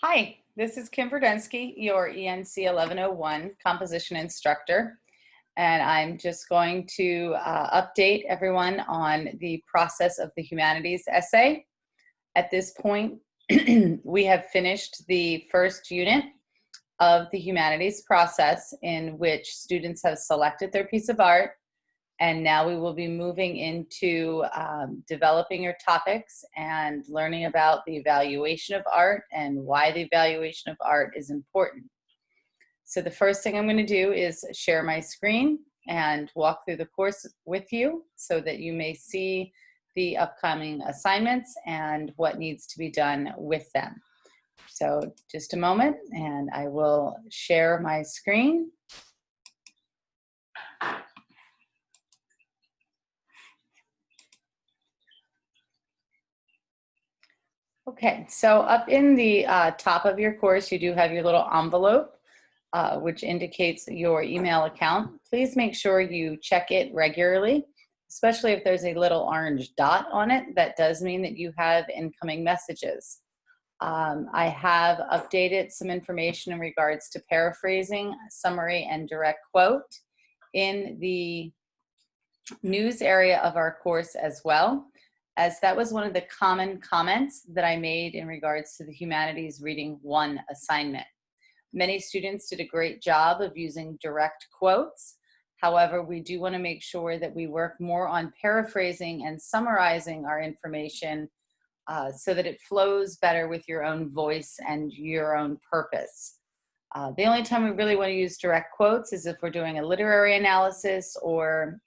Hi, this is Kim Verdensky, your ENC 1101 composition instructor, and I'm just going to update everyone on the process of the humanities essay. At this point, we have finished the first unit of the humanities process in which students have selected their piece of art. And now we will be moving into developing your topics and learning about the evaluation of art and why the evaluation of art is important. So the first thing I'm going to do is share my screen and walk through the course with you so that you may see the upcoming assignments and what needs to be done with them. So just a moment and I will share my screen. Okay, so up in the top of your course, you do have your little envelope, which indicates your email account. Please make sure you check it regularly, especially if there's a little orange dot on it. That does mean that you have incoming messages. I have updated some information in regards to paraphrasing, summary, and direct quote in the news area of our course as well, as that was one of the common comments that I made in regards to the Humanities Reading 1 assignment. Many students did a great job of using direct quotes. However, we do want to make sure that we work more on paraphrasing and summarizing our information so that it flows better with your own voice and your own purpose. The only time we really want to use direct quotes is if we're doing a literary analysis or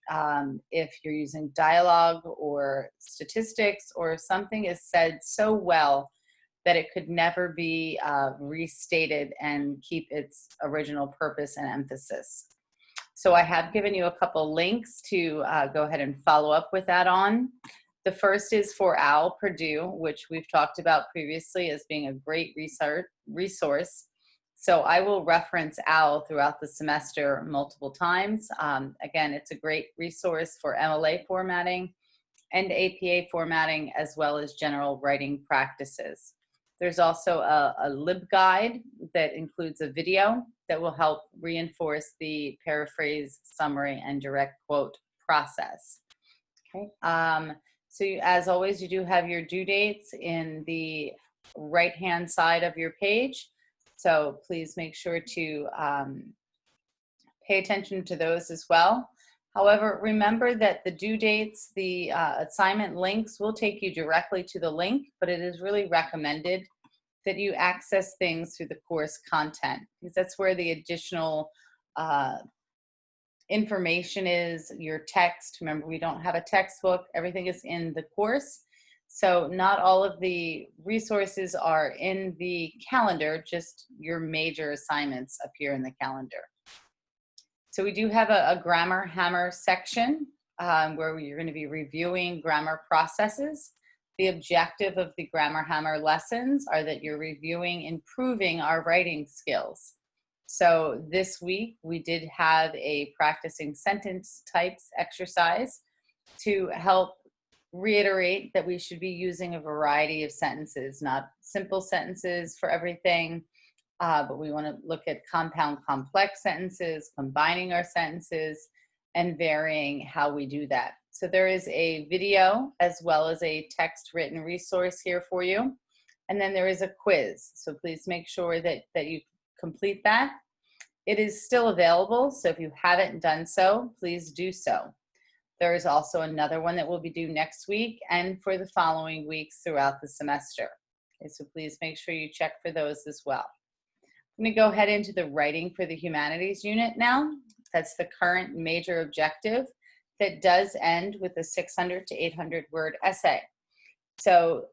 if you're using dialogue or statistics or something is said so well that it could never be restated and keep its original purpose and emphasis. So I have given you a couple links to go ahead and follow up with that on. The first is for OWL Purdue, which we've talked about previously as being a great resource. So I will reference OWL throughout the semester multiple times. Again, it's a great resource for MLA formatting and APA formatting, as well as general writing practices. There's also a LibGuide that includes a video that will help reinforce the paraphrase, summary, and direct quote process. Okay. So as always, you do have your due dates in the right-hand side of your page. So please make sure to pay attention to those as well. However, remember that the due dates, the assignment links will take you directly to the link, but it is really recommended that you access things through the course content, because that's where the additional information is, your text. Remember, we don't have a textbook. Everything is in the course. So not all of the resources are in the calendar, just your major assignments appear in the calendar. So we do have a grammar hammer section where you're going to be reviewing grammar processes. The objective of the grammar hammer lessons are that you're reviewing, improving our writing skills. So this week we did have a practicing sentence types exercise to help reiterate that we should be using a variety of sentences, not simple sentences for everything, but we want to look at compound complex sentences, combining our sentences, and varying how we do that. So there is a video as well as a text written resource here for you. And then there is a quiz. So please make sure that you complete that. It is still available, so if you haven't done so, please do so. There is also another one that will be due next week and for the following weeks throughout the semester. Okay, so please make sure you check for those as well. I'm going to go ahead into the writing for the humanities unit now. That's the current major objective that does end with a 600 to 800 word essay. So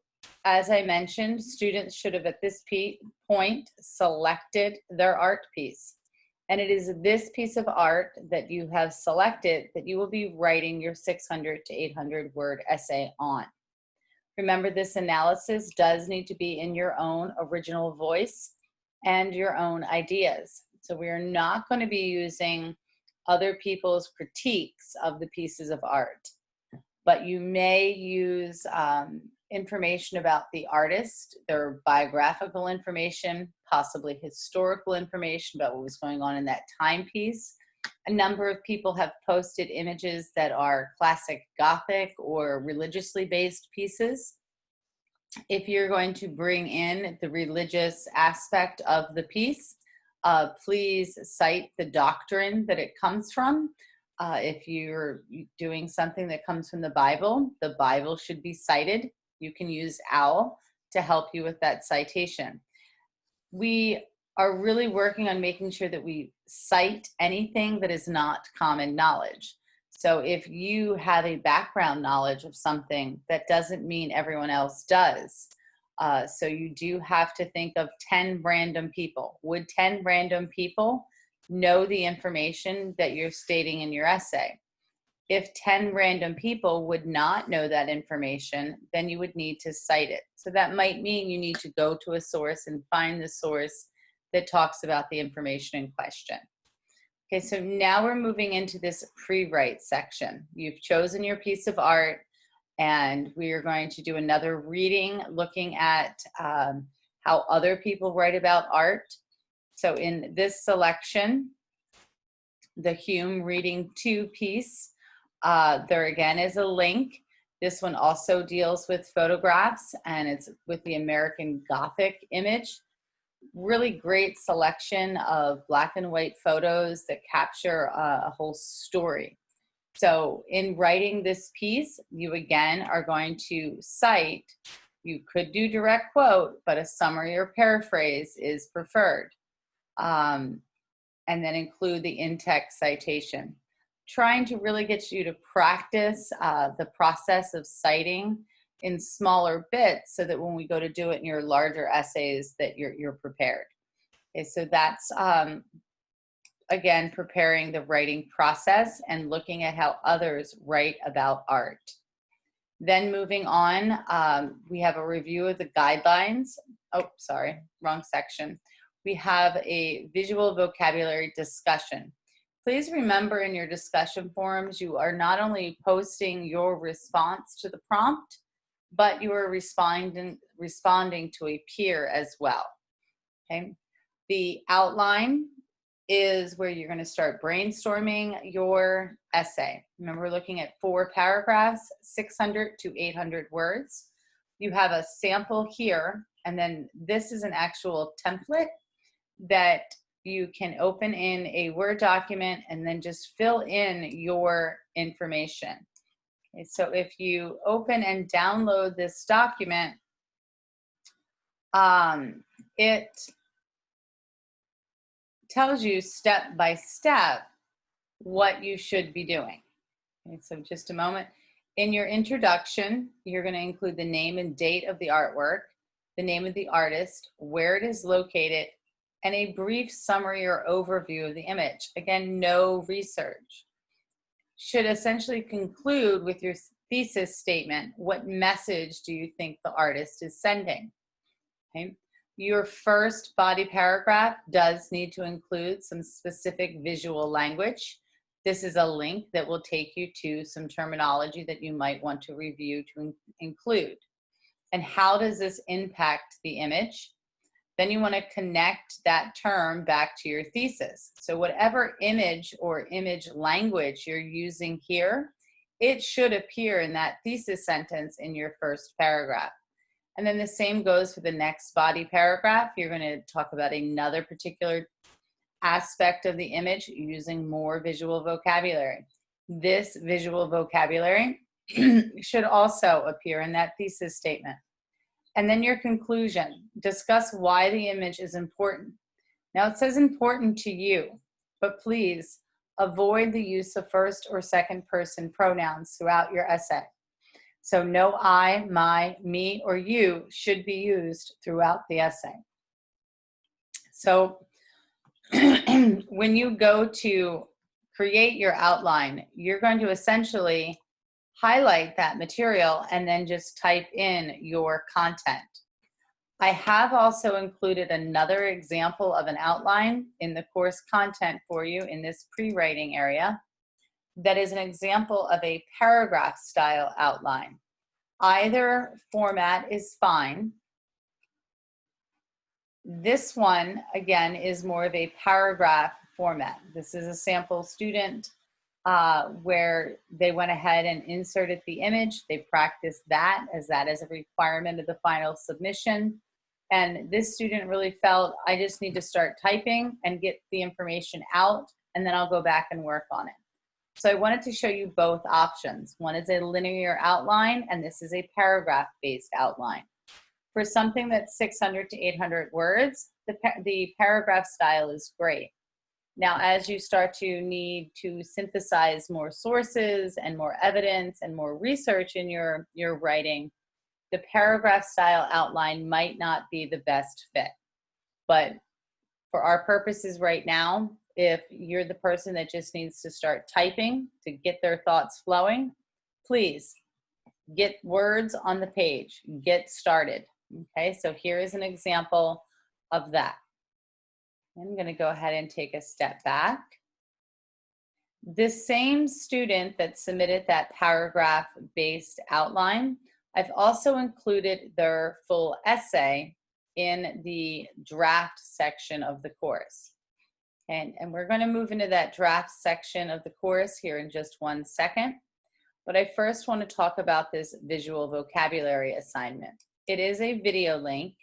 as I mentioned, students should have at this point selected their art piece. And it is this piece of art that you have selected that you will be writing your 600 to 800 word essay on. Remember, this analysis does need to be in your own original voice and your own ideas. So we are not going to be using other people's critiques of the pieces of art, but you may use information about the artist, their biographical information, possibly historical information about what was going on in that timepiece. A number of people have posted images that are classic Gothic or religiously based pieces. If you're going to bring in the religious aspect of the piece, please cite the doctrine that it comes from. If you're doing something that comes from the Bible should be cited. You can use OWL to help you with that citation. We are really working on making sure that we cite anything that is not common knowledge. So if you have a background knowledge of something, that doesn't mean everyone else does. So you do have to think of 10 random people. Would 10 random people know the information that you're stating in your essay? If 10 random people would not know that information, then you would need to cite it. So that might mean you need to go to a source and find the source that talks about the information in question. Okay, so now we're moving into this pre-write section. You've chosen your piece of art, and we are going to do another reading looking at how other people write about art. So in this selection, the Hume Reading 2 piece, there again is a link. This one also deals with photographs, and it's with the American Gothic image. Really great selection of black and white photos that capture a whole story. So in writing this piece, you again are going to cite, you could do direct quote, but a summary or paraphrase is preferred. And then include the in-text citation. Trying to really get you to practice the process of citing in smaller bits so that when we go to do it in your larger essays that you're prepared. Okay, so that's, again, preparing the writing process and looking at how others write about art. Then moving on, we have a review of the guidelines. Oh, sorry, wrong section. We have a visual vocabulary discussion. Please remember in your discussion forums, you are not only posting your response to the prompt, but you are responding to a peer as well. Okay. The outline is where you're going to start brainstorming your essay. Remember, we're looking at 4 paragraphs, 600 to 800 words. You have a sample here, and then this is an actual template that you can open in a Word document and then just fill in your information. Okay, so if you open and download this document, it tells you step by step what you should be doing. Okay, so just a moment. In your introduction, you're going to include the name and date of the artwork, the name of the artist, where it is located, and a brief summary or overview of the image. Again, no research. Should essentially conclude with your thesis statement. What message do you think the artist is sending? Okay. Your first body paragraph does need to include some specific visual language. This is a link that will take you to some terminology that you might want to review to include. And how does this impact the image? Then you want to connect that term back to your thesis. So whatever image or image language you're using here, it should appear in that thesis sentence in your first paragraph. And then the same goes for the next body paragraph. You're going to talk about another particular aspect of the image using more visual vocabulary. This visual vocabulary should also appear in that thesis statement. And then your conclusion. Discuss why the image is important. Now it says important to you, but please avoid the use of first or second person pronouns throughout your essay. So no I, my, me, or you should be used throughout the essay. So when you go to create your outline, you're going to essentially highlight that material and then just type in your content. I have also included another example of an outline in the course content for you in this pre-writing area. That is an example of a paragraph style outline. Either format is fine. This one, again, is more of a paragraph format. This is a sample student where they went ahead and inserted the image. They practiced that as a requirement of the final submission. And this student really felt, I just need to start typing and get the information out, and then I'll go back and work on it. So I wanted to show you both options. One is a linear outline, and this is a paragraph-based outline. For something that's 600 to 800 words, the paragraph style is great. Now, as you start to need to synthesize more sources and more evidence and more research in your writing, the paragraph style outline might not be the best fit. But for our purposes right now, if you're the person that just needs to start typing to get their thoughts flowing, please get words on the page, get started. Okay, so here is an example of that. I'm going to go ahead and take a step back. This same student that submitted that paragraph-based outline, I've also included their full essay in the draft section of the course. And we're going to move into that draft section of the course here in just 1 second. But I first want to talk about this visual vocabulary assignment. It is a video link,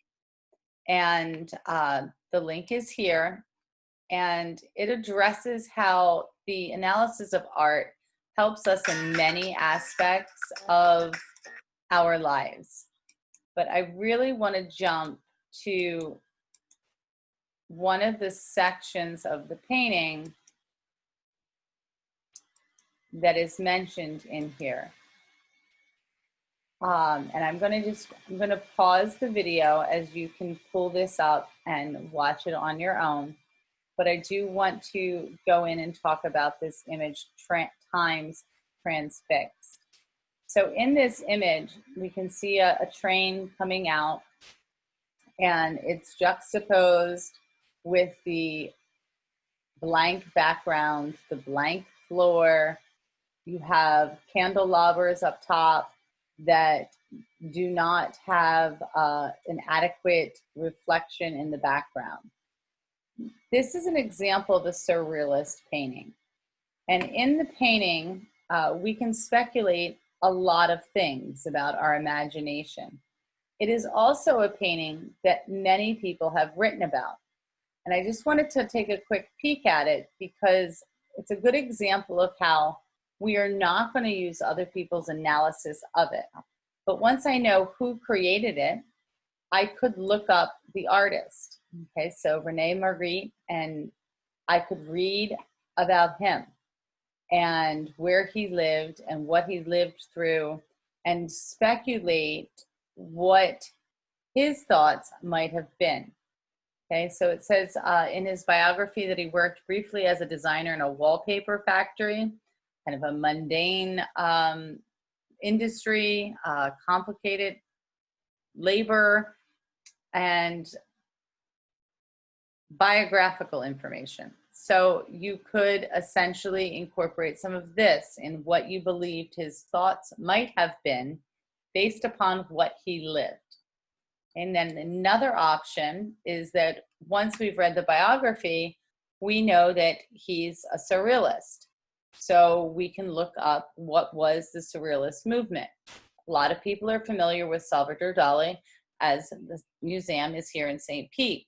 and the link is here, and it addresses how the analysis of art helps us in many aspects of our lives. But I really want to jump to one of the sections of the painting that is mentioned in here. And I'm going to pause the video as you can pull this up and watch it on your own. But I do want to go in and talk about this image, times transfixed. So in this image, we can see a train coming out, and it's juxtaposed with the blank background, the blank floor. You have candelabras up top that do not have an adequate reflection in the background. This is an example of a surrealist painting. And in the painting, we can speculate a lot of things about our imagination. It is also a painting that many people have written about. And I just wanted to take a quick peek at it because it's a good example of how we are not going to use other people's analysis of it. But once I know who created it, I could look up the artist. Okay, so Rene Magritte, and I could read about him and where he lived and what he lived through and speculate what his thoughts might have been. Okay, so it says in his biography that he worked briefly as a designer in a wallpaper factory, kind of a mundane industry, complicated labor, and biographical information. So you could essentially incorporate some of this in what you believed his thoughts might have been based upon what he lived. And then another option is that once we've read the biography, we know that he's a surrealist. So we can look up what was the surrealist movement. A lot of people are familiar with Salvador Dali, as the museum is here in St. Pete.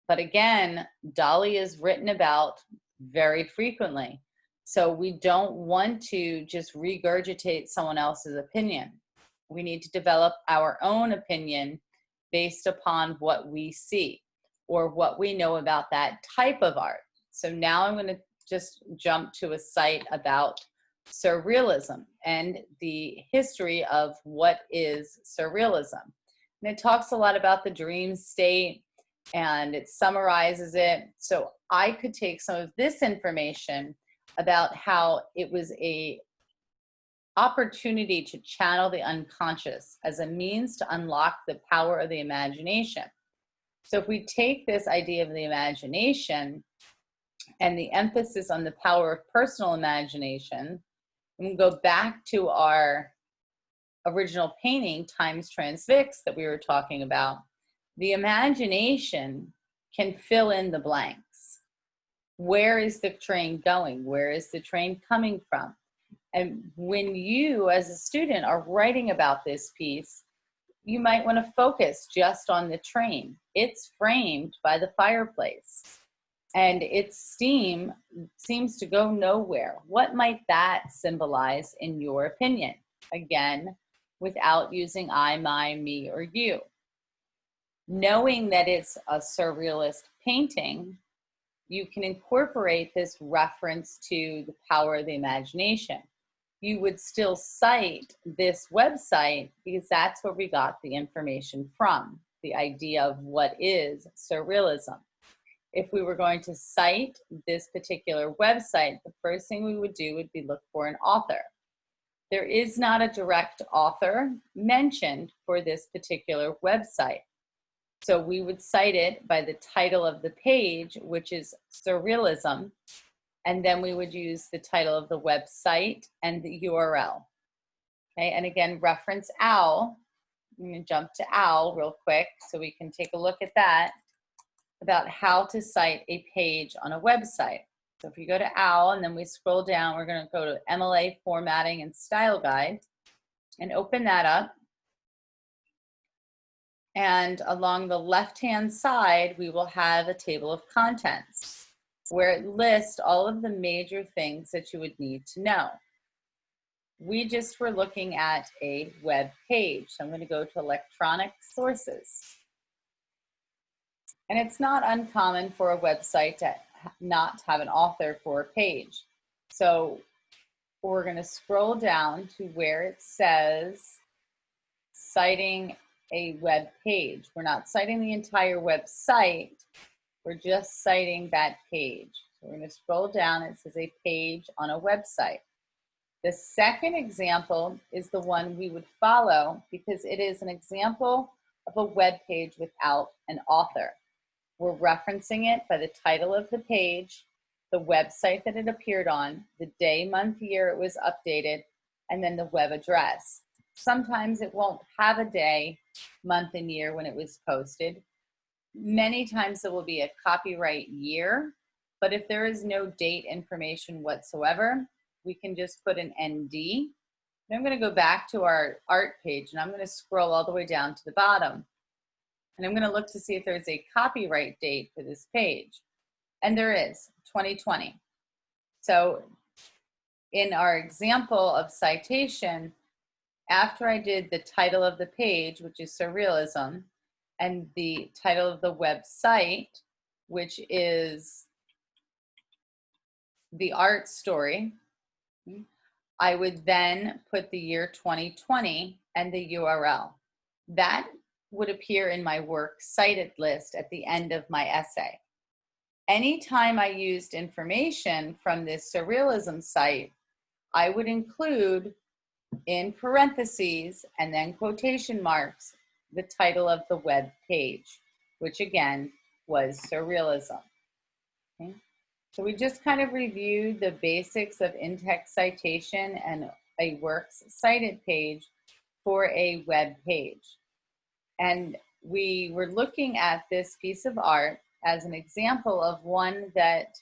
But again, Dali is written about very frequently. So we don't want to just regurgitate someone else's opinion. We need to develop our own opinion based upon what we see or what we know about that type of art. So now I'm going to just jump to a site about surrealism and the history of what is surrealism. And it talks a lot about the dream state, and it summarizes it. So I could take some of this information about how it was a opportunity to channel the unconscious as a means to unlock the power of the imagination. So if we take this idea of the imagination and the emphasis on the power of personal imagination, and we go back to our original painting times transfix that we were talking about, the imagination can fill in the blanks. Where is the train going? Where is the train coming from? And when you, as a student, are writing about this piece, you might want to focus just on the train. It's framed by the fireplace, and its steam seems to go nowhere. What might that symbolize in your opinion? Again, without using I, my, me, or you. Knowing that it's a surrealist painting, you can incorporate this reference to the power of the imagination. You would still cite this website because that's where we got the information from, the idea of what is surrealism. If we were going to cite this particular website, the first thing we would do would be look for an author. There is not a direct author mentioned for this particular website. So we would cite it by the title of the page, which is Surrealism, and then we would use the title of the website and the URL. Okay, and again, reference OWL. I'm going to jump to OWL real quick so we can take a look at that, about how to cite a page on a website. So if you go to OWL and then we scroll down, we're going to go to MLA Formatting and Style Guide and open that up. And along the left-hand side, we will have a table of contents where it lists all of the major things that you would need to know. We just were looking at a web page. So I'm going to go to electronic sources. And it's not uncommon for a website to not have an author for a page. So we're going to scroll down to where it says citing a web page. We're not citing the entire website. We're just citing that page. So we're going to scroll down. It says a page on a website. The second example is the one we would follow because it is an example of a web page without an author. We're referencing it by the title of the page, the website that it appeared on, the day, month, year it was updated, and then the web address. Sometimes it won't have a day, month, and year when it was posted. Many times there will be a copyright year, but if there is no date information whatsoever, we can just put an ND. And I'm going to go back to our art page and I'm going to scroll all the way down to the bottom. And I'm going to look to see if there's a copyright date for this page. And there is, 2020. So in our example of citation, after I did the title of the page, which is Surrealism, and the title of the website, which is The Art Story, I would then put the year 2020 and the URL. That would appear in my works cited list at the end of my essay. Anytime I used information from this Surrealism site, I would include in parentheses and then quotation marks the title of the web page, which again was Surrealism. Okay. So we just kind of reviewed the basics of in-text citation and a works cited page for a web page. And we were looking at this piece of art as an example of one that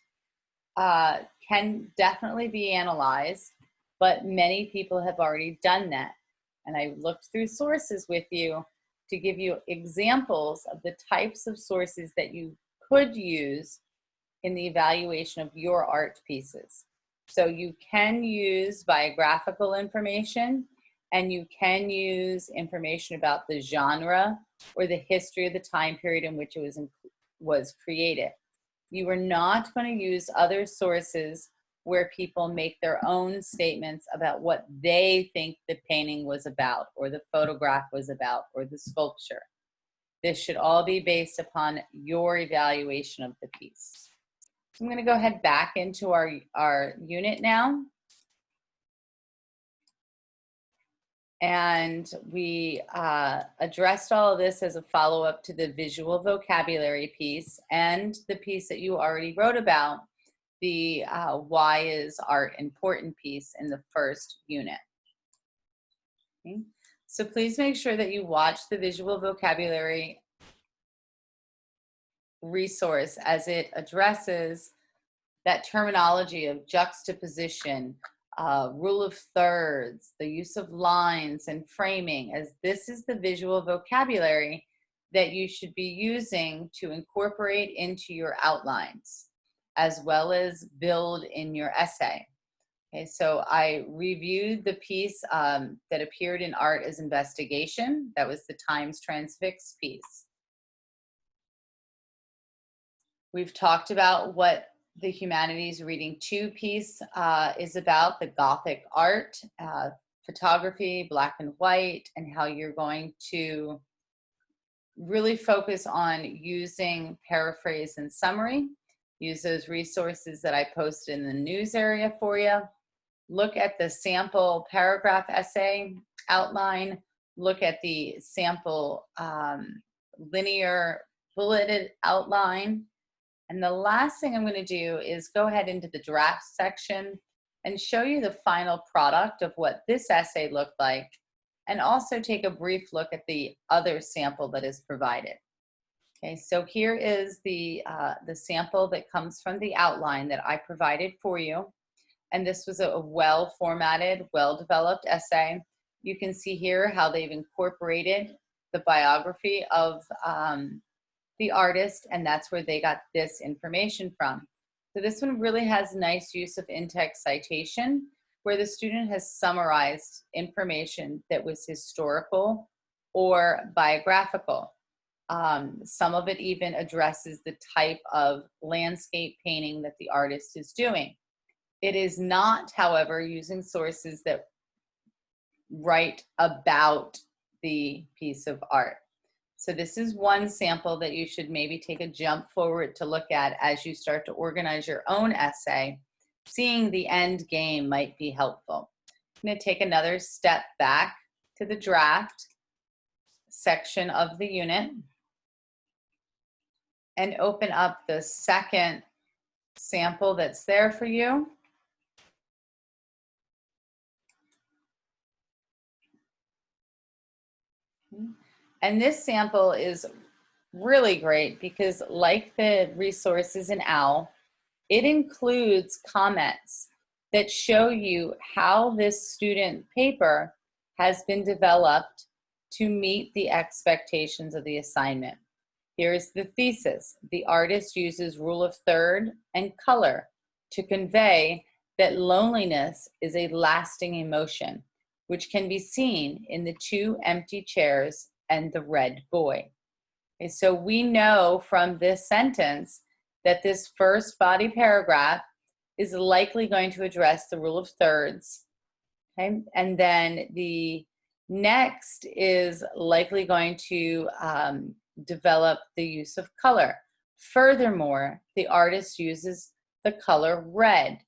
can definitely be analyzed, but many people have already done that. And I looked through sources with you to give you examples of the types of sources that you could use in the evaluation of your art pieces. So you can use biographical information, and you can use information about the genre or the history of the time period in which it was created. You are not going to use other sources where people make their own statements about what they think the painting was about, or the photograph was about, or the sculpture. This should all be based upon your evaluation of the piece. So I'm going to go ahead back into our unit now. And we addressed all of this as a follow-up to the visual vocabulary piece and the piece that you already wrote about, the why is art important piece in the first unit. Okay. So please make sure that you watch the visual vocabulary resource as it addresses that terminology of juxtaposition, rule of thirds, the use of lines and framing, as this is the visual vocabulary that you should be using to incorporate into your outlines, as well as build in your essay. Okay, so I reviewed the piece that appeared in Art as Investigation. That was the Times Transfix piece. We've talked about what the Humanities Reading 2 piece is about, the Gothic art, photography, black and white, and how you're going to really focus on using paraphrase and summary. Use those resources that I posted in the news area for you. Look at the sample paragraph essay outline. Look at the sample linear bulleted outline. And the last thing I'm going to do is go ahead into the draft section and show you the final product of what this essay looked like, and also take a brief look at the other sample that is provided. Okay, so here is the sample that comes from the outline that I provided for you. And this was a well-formatted, well-developed essay. You can see here how they've incorporated the biography of the artist, and that's where they got this information from. So this one really has nice use of in-text citation, where the student has summarized information that was historical or biographical. Some of it even addresses the type of landscape painting that the artist is doing. It is not, however, using sources that write about the piece of art. So this is one sample that you should maybe take a jump forward to look at as you start to organize your own essay. Seeing the end game might be helpful. I'm going to take another step back to the draft section of the unit and open up the second sample that's there for you. And this sample is really great because, like the resources in OWL, it includes comments that show you how this student paper has been developed to meet the expectations of the assignment. Here's the thesis. The artist uses rule of third and color to convey that loneliness is a lasting emotion, which can be seen in the two empty chairs and the red boy. Okay, so we know from this sentence that this first body paragraph is likely going to address the rule of thirds. Okay, and then the next is likely going to develop the use of color. Furthermore, the artist uses the color red.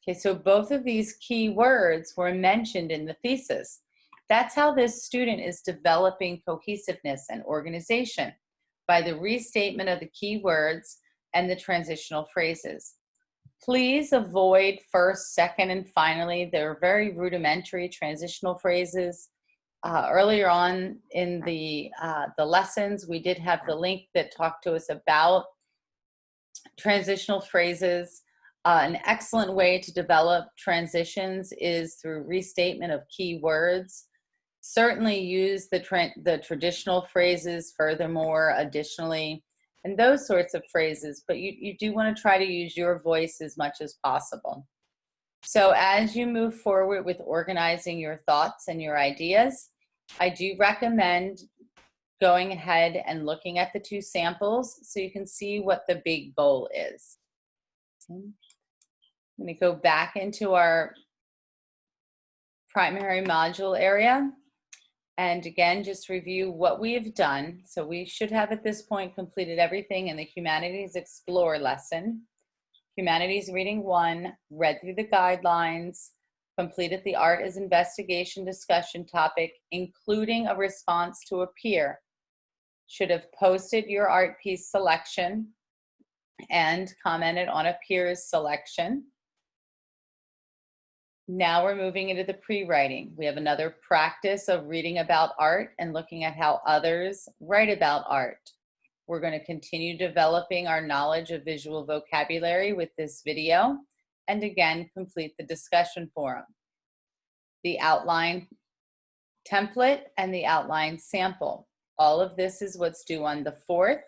Okay, so both of these key words were mentioned in the thesis. That's how this student is developing cohesiveness and organization, by the restatement of the key words and the transitional phrases. Please avoid first, second, and finally. They're very rudimentary transitional phrases. Earlier on in the lessons, we did have the link that talked to us about transitional phrases. An excellent way to develop transitions is through restatement of key words. Certainly use the traditional phrases, furthermore, additionally, and those sorts of phrases, but you do want to try to use your voice as much as possible. So as you move forward with organizing your thoughts and your ideas, I do recommend going ahead and looking at the two samples so you can see what the big goal is. I'm going to go back into our primary module area. And again, just review what we have done. So we should have at this point completed everything in the Humanities Explore lesson. Humanities Reading 1, read through the guidelines, completed the Art as Investigation discussion topic, including a response to a peer. Should have posted your art piece selection and commented on a peer's selection. Now we're moving into the pre-writing. We have another practice of reading about art and looking at how others write about art. We're going to continue developing our knowledge of visual vocabulary with this video, and again, complete the discussion forum. The outline template and the outline sample. All of this is what's due on the 4th.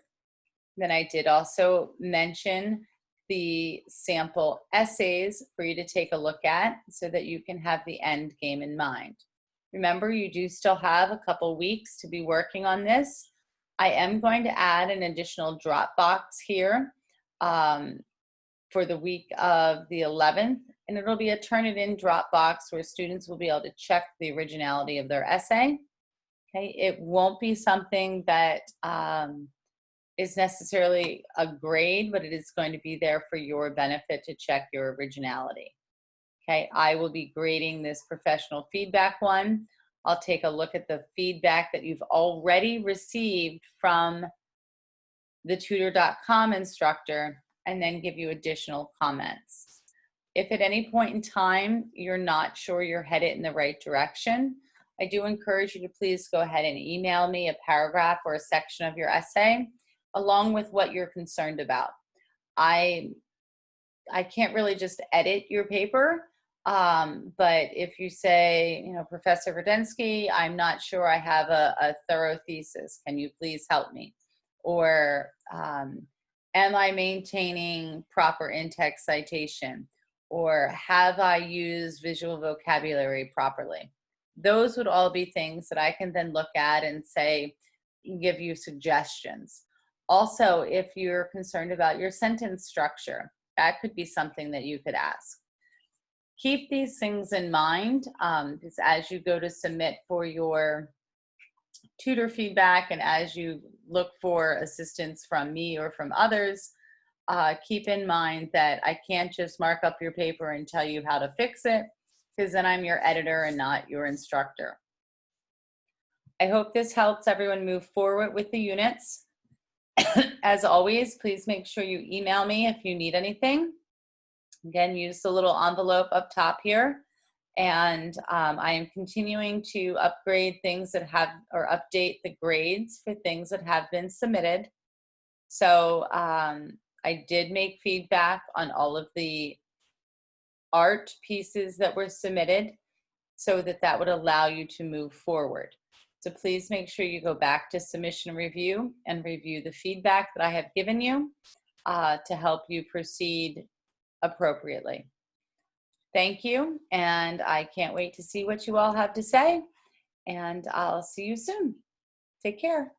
Then I did also mention the sample essays for you to take a look at so that you can have the end game in mind. Remember, you do still have a couple weeks to be working on this. I am going to add an additional Dropbox here for the week of the 11th, and it'll be a Turnitin Dropbox where students will be able to check the originality of their essay. Okay, it won't be something that is necessarily a grade, but it is going to be there for your benefit to check your originality. Okay, I will be grading this professional feedback one. I'll take a look at the feedback that you've already received from the tutor.com instructor and then give you additional comments. If at any point in time you're not sure you're headed in the right direction, I do encourage you to please go ahead and email me a paragraph or a section of your essay along with what you're concerned about. I can't really just edit your paper, but if you say, you know, Professor Verdensky, I'm not sure I have a thorough thesis. Can you please help me? Or am I maintaining proper in-text citation? Or have I used visual vocabulary properly? Those would all be things that I can then look at and say, give you suggestions. Also, if you're concerned about your sentence structure, that could be something that you could ask. Keep these things in mind because as you go to submit for your tutor feedback and as you look for assistance from me or from others, keep in mind that I can't just mark up your paper and tell you how to fix it, because then I'm your editor and not your instructor. I hope this helps everyone move forward with the units. As always, please make sure you email me if you need anything. Again, use the little envelope up top here. And I am continuing to upgrade things that have, or update the grades for things that have been submitted. So I did make feedback on all of the art pieces that were submitted so that that would allow you to move forward. So please make sure you go back to submission review and review the feedback that I have given you to help you proceed appropriately. Thank you, and I can't wait to see what you all have to say, and I'll see you soon. Take care.